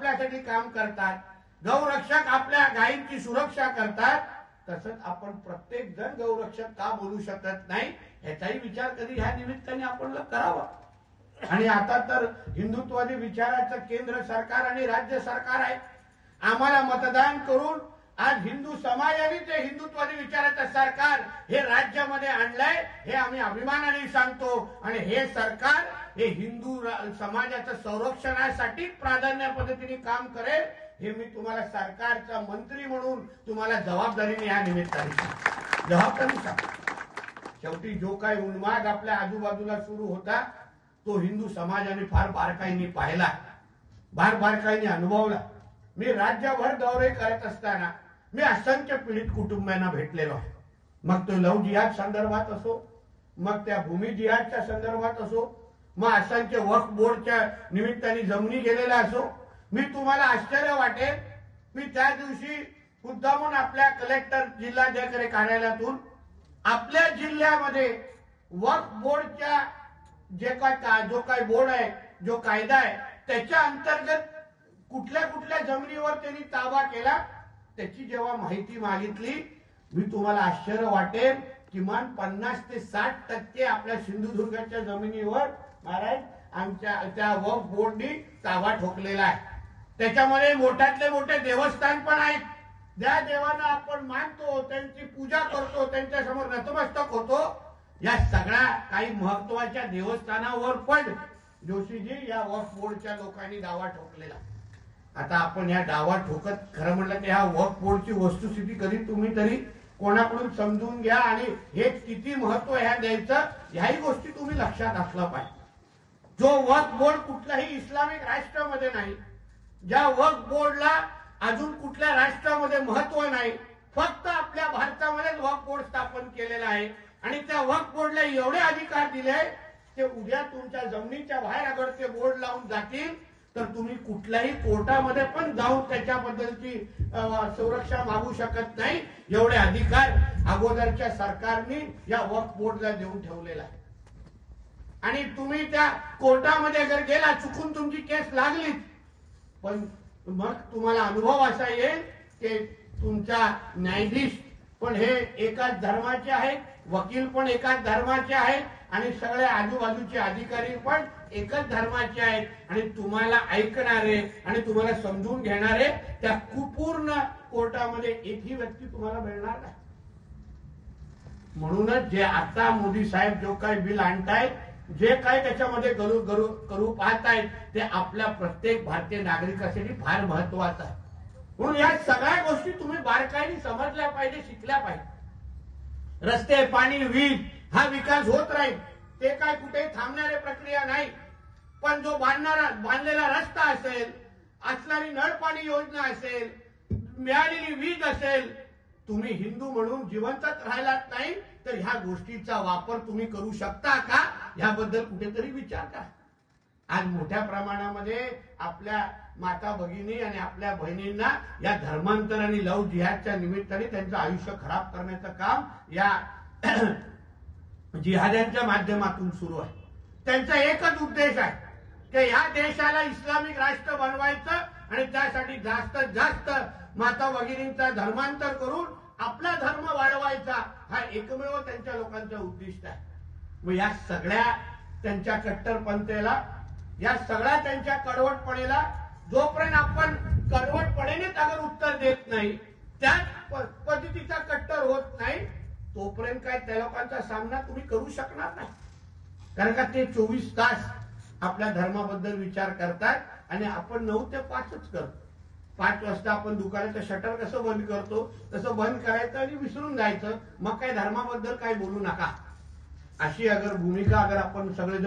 आपल्यासाठी काम करतात, गौरक्षक आपल्या गायींची सुरक्षा करतात, तसंच आपण प्रत्येक जण गौरक्षक का बोलू शकत नाही याचाही विचार कधी ह्या निमित्ताने आपण करावा। आणि आता तर हिंदुत्वादी विचाराचं केंद्र सरकार आणि राज्य सरकार आहे। आम्हाला मतदान करून आज हिंदू समाजाने ते हिंदुत्वादी विचाराचं सरकार हे राज्यामध्ये आणलंय, हे आम्ही अभिमानाने सांगतो। आणि हे सरकार हे हिंदू समाजाच्या संरक्षणासाठी प्राधान्य पद्धतीने काम करेल, हे मी तुम्हाला सरकारचा मंत्री म्हणून तुम्हाला जबाबदारीने या निमित्ताने जबाबदारी सांगतो। शेवटी जो काही उन्माद आपल्या आजूबाजूला सुरू होता तो हिंदू समाजाने फार बारकाईने पाहिला, फार बारकाईने अनुभवला। मी राज्यभर दौरे करत असताना मी असंख्य पीडित कुटुंबियांना भेटलेलो आहे। मग तो लव जिहाद संदर्भात असो, मग त्या भूमी जिहादच्या संदर्भात असो, मग असंख्य वक्फ बोर्डच्या निमित्ताने जमिनी गेलेला असो। मी तुम्हाला आश्चर्य वाटेल, मी त्या दिवशी मुद्दामून आपल्या कलेक्टर जिल्हाधिकारी कार्यालयातून आपल्या जिल्ह्यामध्ये वक्फ बोर्डच्या जो काही बोर्ड आहे, जो कायदा आहे, त्याच्या अंतर्गत कुठल्या कुठल्या जमिनीवर त्यांनी ताबा केला त्याची जेव्हा माहिती मागितली, मी तुम्हाला आश्चर्य वाटेल, किमान 50 ते 60% आपल्या सिंधुदुर्गाच्या जमिनीवर महाराज आमच्या त्या वक्फ बोर्डनी ताबा ठोकलेला आहे। त्याच्यामध्ये मोठ्यातले मोठे देवस्थान पण आहेत, ज्या देवांना आपण मानतो, त्यांची पूजा करतो, त्यांच्या समोर नतमस्तक होतो, या सगळ्या काही महत्वाच्या देवस्थानावर पण जोशीजी या वक्फ बोर्डच्या लोकांनी दावा ठोकलेला। आता आपण या दावा ठोकत खरं म्हणलं तर ह्या वक्फ बोर्डची वस्तुस्थिती कधी तुम्ही तरी कोणाकडून समजून घ्या आणि हे किती महत्व ह्या द्यायचं ह्याही गोष्टी तुम्ही लक्षात असलं पाहिजे। जो वक्फ बोर्ड कुठल्याही इस्लामिक राष्ट्रामध्ये नाही, ज्या वक्फ बोर्डला अजून कुठल्या राष्ट्रामध्ये महत्व नाही, फक्त आपल्या भारतामध्येच वक्फ बोर्ड स्थापन केलेला आहे। आणि त्या वक्फ बोर्डला एवढे अधिकार दिले ते उद्या तुमच्या जमिनीच्या बाहेर अगर ते बोर्ड लावून जातील तर तुम्ही कुठल्याही कोर्टामध्ये पण जाऊन त्याच्याबद्दलची सुरक्षा मागू शकत नाही, एवढे अधिकार अगोदरच्या सरकारने या वक्फ बोर्डला देऊन ठेवलेला आहे। आणि तुम्ही त्या कोर्टामध्ये जर गेला, चुकून तुमची केस लागली, पण मग तुम्हाला अनुभव असा येईल की तुमचा न्यायाधीश पण हे एकाच धर्माचे आहेत, वकील पण एकाच धर्माचे आहेत आणि सगळे आजूबाजूचे अधिकारी पण एकच धर्माचे आहेत, आणि तुम्हाला ऐकणारे आणि तुम्हाला समजून घेणारे त्या पूर्ण कोर्टामध्ये एकही व्यक्ती तुम्हाला मिळणार नाही। म्हणूनच जे आता मोदी साहेब जो काही बिल आणतायत, जे काही त्याच्यामध्ये करू पाहतायत, ते आपल्या प्रत्येक भारतीय नागरिकासाठी फार महत्वाचं आहे। म्हणून या सगळ्या गोष्टी तुम्ही बारकाईने समजल्या पाहिजे, शिकल्या पाहिजे। रस्ते, पाणी, वीज हा विकास होत राहील, ते काय कुठेही थांबणारी प्रक्रिया नाही। पण जो बांधलेला रस्ता असेल, असणारी नळ पाणी योजना असेल, मिळालेली वीज असेल, तुम्ही हिंदू म्हणून जिवंतच राहिलात नाही तर ह्या गोष्टीचा वापर तुम्ही करू शकता का, याबद्दल कुठेतरी विचार करा। आज मोठ्या प्रमाणामध्ये आपल्या माता भगिनी आणि आपल्या बहिणींना या धर्मांतर आणि लव जिहादच्या निमित्ताने त्यांचं आयुष्य खराब करण्याचं काम या जिहाद्यांच्या माध्यमातून सुरू आहे। त्यांचा एकच उद्देश आहे की या देशाला इस्लामिक राष्ट्र बनवायचं आणि त्यासाठी जास्तीत जास्त माता भगिनींचा धर्मांतर करून आपला धर्म वाढवायचा, हा एकमेव त्यांच्या लोकांचा उद्दिष्ट आहे। व या सगळ्या त्यांच्या कट्टरपंथीला, या सगळ्या त्यांच्या कडवटपणेला जोपर्यंत आपण कडवटपणेनेच अगर उत्तर देत नाही, त्याच पद्धतीचा कट्टर होत नाही, तोपर्यंत काय त्या लोकांचा सामना तुम्ही करू शकणार नाही। कारण का ते 24 तास आपल्या धर्माबद्दल विचार करतात आणि आपण 9 ते 5च करतो। 5 वाजता आपण दुकानाचं शटर कसं बंद करतो तसं बंद करायचं आणि विसरून जायचं, मग काय धर्माबद्दल काय बोलू नका, अशी अगर भूमिका अगर आपण सगळे